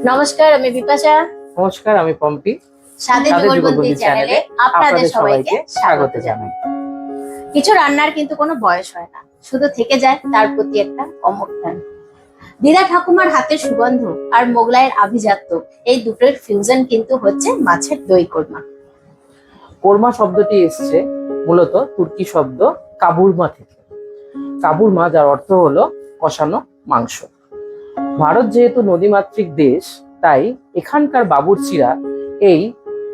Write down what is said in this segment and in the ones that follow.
নমস্কার, আমি বিপাশা। নমস্কার, আমি পম্পি। স্বাদের যুগলবন্দি চ্যানেলে আপনাদের সবাইকে স্বাগত জানাই। কিছু রান্নার কিন্তু কোনো বয়স হয় না, শুধু থেকে যায় তার প্রতি একটা অমর টান। দিদা ঠাকুমার হাতের সুগন্ধ আর মোগলাইয়ের আভিজাত্য, এই দুটোর ফিউশন কিন্তু হচ্ছে মাছের দই কোরমা। কোরমা শব্দটি এসছে মূলত তুর্কি শব্দ কাবুরমা থেকে। কাবুরমা, যার অর্থ হলো কষানো মাংস। ভারত যেহেতু নদীমাতৃক দেশ, তাই এখানকার বাবুর্চিরা এই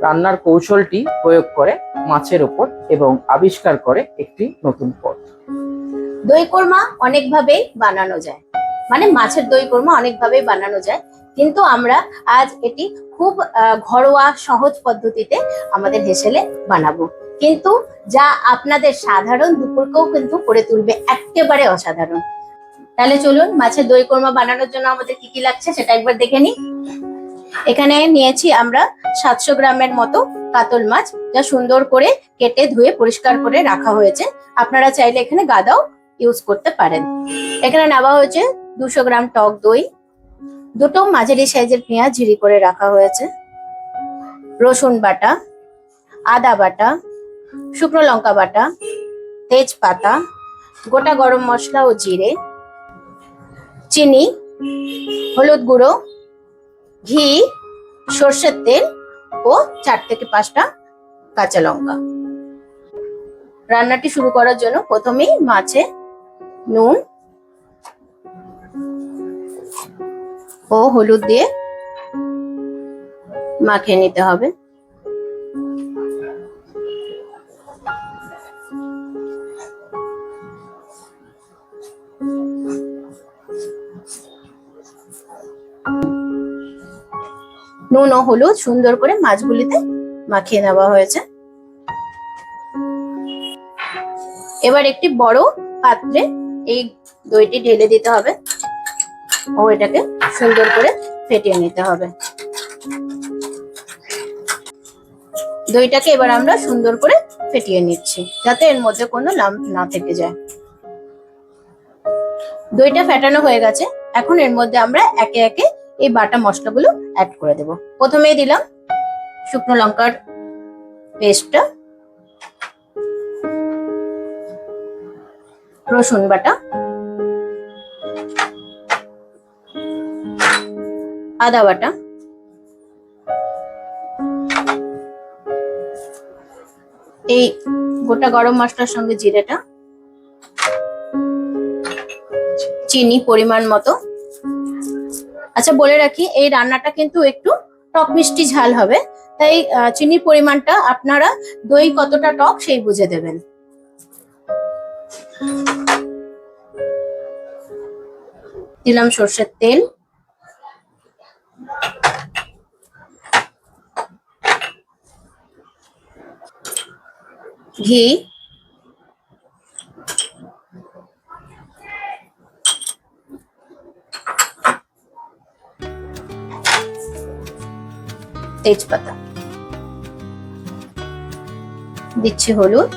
রান্নার কৌশলটি প্রয়োগ করে মাছের ওপর এবং আবিষ্কার করে একটি নতুন পদ। দই কোরমা অনেকভাবেই বানানো যায়, মানে মাছের দই কোরমা অনেকভাবেই বানানো যায়, কিন্তু আমরা আজ এটি খুব ঘরোয়া সহজ পদ্ধতিতে আমাদের হেসেলে বানাবো, কিন্তু যা আপনাদের সাধারণ দুপুরকেও কিন্তু করে তুলবে একেবারে অসাধারণ। তাহলে চলুন মাছের দই কোরমা বানানোর জন্য আমাদের কি কি লাগছে সেটা একবার দেখে নিই। এখানে নিয়েছি আমরা 700 গ্রামের মতো কাতল মাছ, যা সুন্দর করে কেটে ধুয়ে পরিষ্কার করে রাখা হয়েছে। আপনারা চাইলে এখানে গাদাও ইউজ করতে পারেন। এখানে নেওয়া হয়েছে 200 গ্রাম টক দই, দুটো মাঝারি সাইজের পেঁয়াজ ঝিরি করে রাখা হয়েছে, রসুন বাটা, আদা বাটা, শুকনো লঙ্কা বাটা, তেজপাতা, গোটা গরম মশলা ও জিরে, চিনি, হলুদ গুঁড়ো, ঘি, সর্ষের তেল ও 4 থেকে 5টা কাঁচা লঙ্কা। রান্নাটি শুরু করার জন্য প্রথমেই মাছে নুন ও হলুদ দিয়ে মাখিয়ে নিতে হবে। নুন ও হলুদ সুন্দর করে মাছগুলিতে মাখিয়ে নেওয়া হয়েছে। এবার একটি বড় পাত্রে এই দইটি ঢেলে দিতে হবে ও এটাকে সুন্দর করে ফেটিয়ে নিতে হবে। দইটাকে এবার আমরা সুন্দর করে ফেটিয়ে নিচ্ছি, যাতে এর মধ্যে কোনো লাম্প না থেকে যায়। দইটা ফেটানো হয়ে গেছে, এখন এর মধ্যে আমরা একে একে এই বাটা মশলাগুলো অ্যাড করে দেব। প্রথমেই দিলাম শুকনো লঙ্কার পেস্টটা, রসুন বাটা, আদা বাটা, এই গোটা গরম মশলার সঙ্গে জিরেটা, চিনি পরিমাণ মতো। আচ্ছা, বলে রাখি এই রান্নাটা কিন্তু একটু টক মিষ্টি ঝাল হবে, তাই চিনির পরিমাণটা আপনারা দই কতটা টক সেই বুঝে দেবেন। দিলাম সর্ষের তেল, ঘি, তেজপাতা, দিচ্ছি হলুদ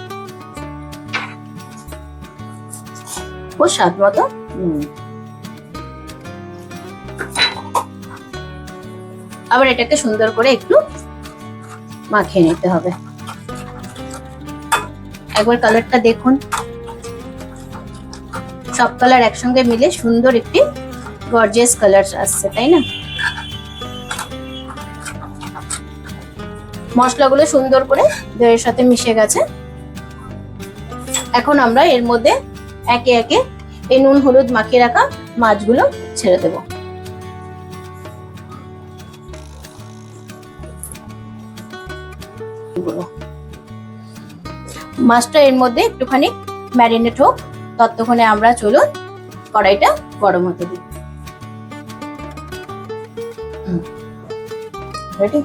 ও স্বাদ মতো নুন। আবার এটাকে সুন্দর করে একটু মাখিয়ে নিতে হবে। একবার কালারটা দেখুন, সব কালার একসঙ্গে মিলে সুন্দর একটি গর্জিয়াস কালার আসছে, তাই না? মশলাগুলো সুন্দর করে দইয়ের সাথে মিশে গেছে। এখন আমরা এর মধ্যে একে একে এই নুন হলুদ মাখিয়ে রাখা মাছগুলো ছেড়ে দেব। মাছটা এর মধ্যে একটুখানি ম্যারিনেট হোক, ততক্ষণে আমরা চলুন কড়াইটা গরম হতে দিই। রেডি?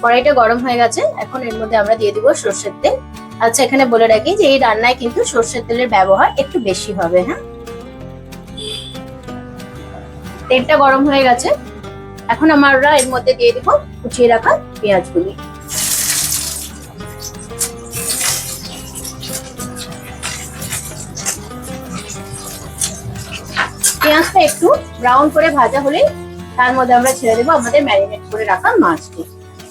কড়াইটা গরম হয়ে গেছে, এখন এর মধ্যে আমরা দিয়ে দিব সর্ষের তেল। আচ্ছা, এখানে বলে রাখি যে এই রান্নায় কিন্তু সর্ষের তেলের ব্যবহার একটু বেশি হবে। হ্যাঁ, তেলটা গরম হয়ে গেছে, এখন আমরা এর মধ্যে দিয়ে দিব কুচিয়ে রাখা পেঁয়াজগুলি। পেঁয়াজটা একটু ব্রাউন করে ভাজা হলেই তার মধ্যে আমরা ছেড়ে দেবো আমাদের ম্যারিনেট করে রাখা মাছটি।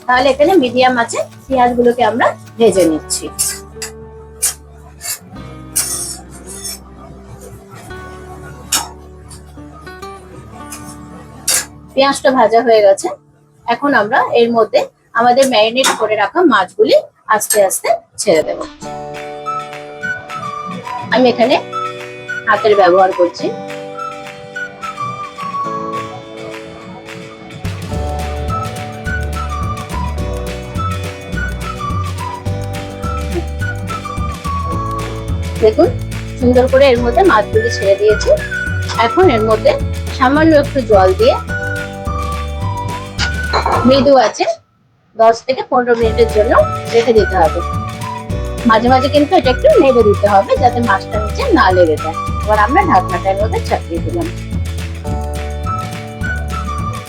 তাহলে এখানে মিডিয়াম আছে পেঁয়াজগুলোকে আমরা ভেজে নিচ্ছি। পেঁয়াজটা ভাজা হয়ে গেছে, এখন আমরা এর মধ্যে আমাদের ম্যারিনেট করে রাখা মাছগুলি আস্তে আস্তে ছেড়ে দেব। আমি এখানে হাতের ব্যবহার করছি। দেখুন সুন্দর করে এর মধ্যে মাছগুলি ছেড়ে দিয়েছি। এখন এর মধ্যে সামান্য একটু জল দিয়ে মৃদু আছে 10 থেকে 15 মিনিটের জন্য রেখে দিতে হবে। মাঝে মাঝে কিন্তু এটা একটু নেড়ে দিতে হবে যাতে মাছটা নিচে না লেগে যায়। এবার আমরা ঢাকনাটা এর মধ্যে চাপিয়ে দিলাম।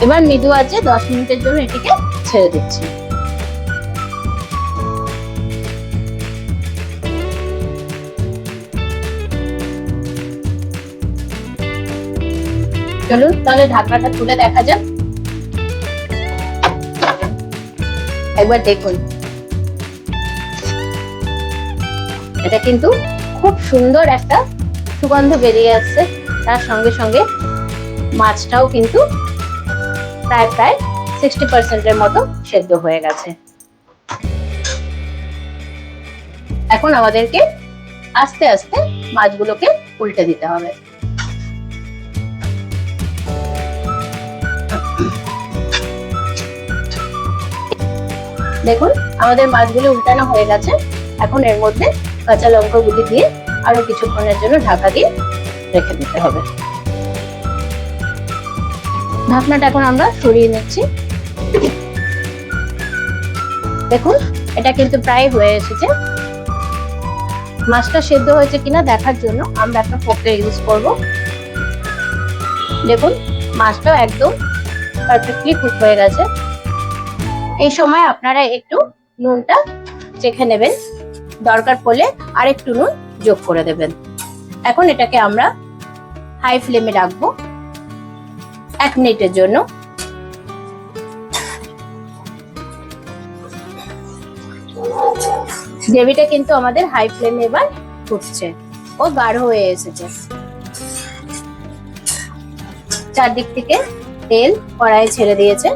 এবার মৃদু আছে 10 মিনিটের জন্য এটিকে ছেড়ে দিচ্ছি। চলুন তাহলে ঢাকনাটা তুলে দেখা যাক। একবার দেখুন, এটা কিন্তু খুব সুন্দর একটা সুগন্ধ বেরিয়ে আসছে। তার সঙ্গে সঙ্গে মাছটাও কিন্তু প্রায় 60% মতো সেদ্ধ হয়ে গেছে। এখন আমাদেরকে আস্তে আস্তে মাছগুলোকে উল্টে দিতে হবে। দেখুন আমাদের মাছগুলি উল্টানো হয়ে গেছে। এখন এর মধ্যে কাঁচা লঙ্কাগুলি দিয়ে আরো কিছুক্ষণের জন্য ঢাকা দিয়ে রেখে দিতে হবে। ঢাকনাটা এখন আমরা সরিয়ে নিচ্ছি। দেখুন এটা কিন্তু প্রায় হয়ে এসেছে। মাছটা সেদ্ধ হয়েছে কিনা দেখার জন্য আমরা একটা ফোর্ক ইউজ করব। দেখুন মাছটাও একদম পারফেক্টলি কুক হয়ে গেছে। এই সময় আপনারা একটু নুনটা চেখে নেবেন, দরকার পড়লে আরেকটু নুন যোগ করে দেবেন। এখন এটাকে আমরা হাই ফ্লেমে রাখবো 1 মিনিটের জন্য। গ্রেভিটা কিন্তু আমাদের হাই ফ্লেমে এবার ফুটছে ও গাঢ় হয়ে এসেছে। চারদিক থেকে তেল কড়াইয়ে ছেড়ে দিয়েছে।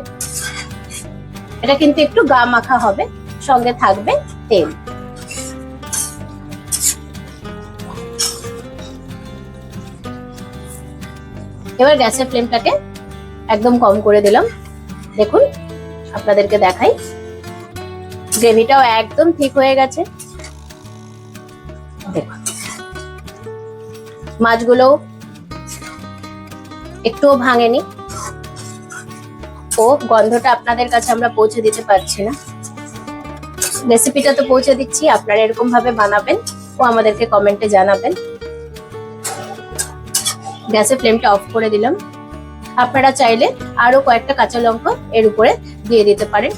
এটা কিন্তু একটু গা মাখা হবে, সঙ্গে থাকবে তেল। এবার গ্যাসের ফ্লেমটাকে একদম কম করে দিলাম। দেখুন আপনাদেরকে দেখাই, গ্রেভিটাও একদম ঠিক হয়ে গেছে। দেখুন মাছগুলো একটুও ভাঙেনি ও গন্ধটা আপনাদের কাছে আমরা পৌঁছে দিতে পারছি না। রেসিপিটা তো পৌঁছে দিচ্ছি, আপনারা এরকম ভাবে বানাবেন ও আমাদেরকে কমেন্টে জানাবেন। গ্যাসের ফ্লেমটা অফ করে দিলাম। আপনারা চাইলে আরো কয়েকটা কাঁচা লঙ্কা এর উপরে দিয়ে দিতে পারেন।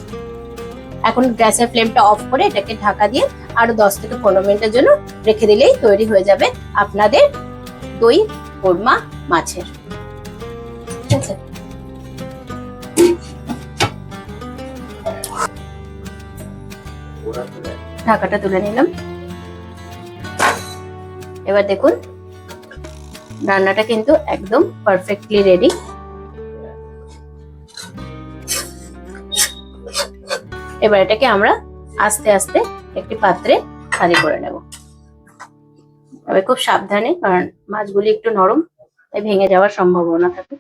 এখন গ্যাসের ফ্লেমটা অফ করে এটাকে ঢাকা দিয়ে আরো 10 থেকে 15 মিনিটের জন্য রেখে দিলেই তৈরি হয়ে যাবে আপনাদের দই কোরমা মাছের। ঠিক আছে, ঢাকাটা তুলে নিলাম। এবার দেখুন রান্নাটা কিন্তু একদম পারফেক্টলি রেডি। এবার এটাকে আমরা আস্তে আস্তে একটি পাত্রে খালি করে নেব। তবে খুব সাবধানে, কারণ মাছগুলি একটু নরম, তাই ভেঙে যাওয়ার সম্ভাবনা থাকে।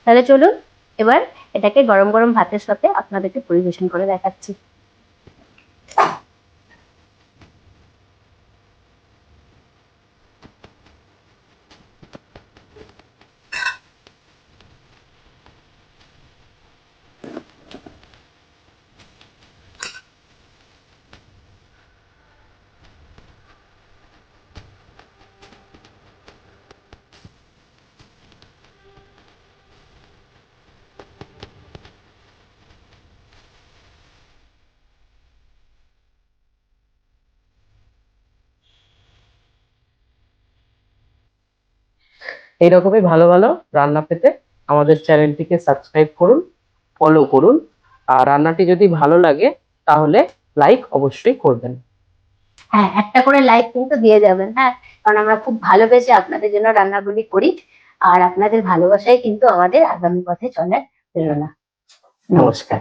তাহলে চলুন এবার এটাকে গরম গরম ভাতের সাথে আপনাদেরকে পরিবেশন করে দেখাচ্ছি। এইরকমই ভালো ভালো রান্না পেতে আমাদের চ্যানেলটিকে সাবস্ক্রাইব করুন, ফলো করুন। আর রান্নাটি যদি ভালো লাগে তাহলে লাইক অবশ্যই করবেন। হ্যাঁ, একটা করে লাইক কিন্তু দিয়ে যাবেন। হ্যাঁ, কারণ আমরা খুব ভালোবেসে আপনাদের জন্য রান্নাগুলি করি। আর আপনাদের ভালোবাসাই কিন্তু আমাদের আগামী পথে চলার প্রেরণা। নমস্কার।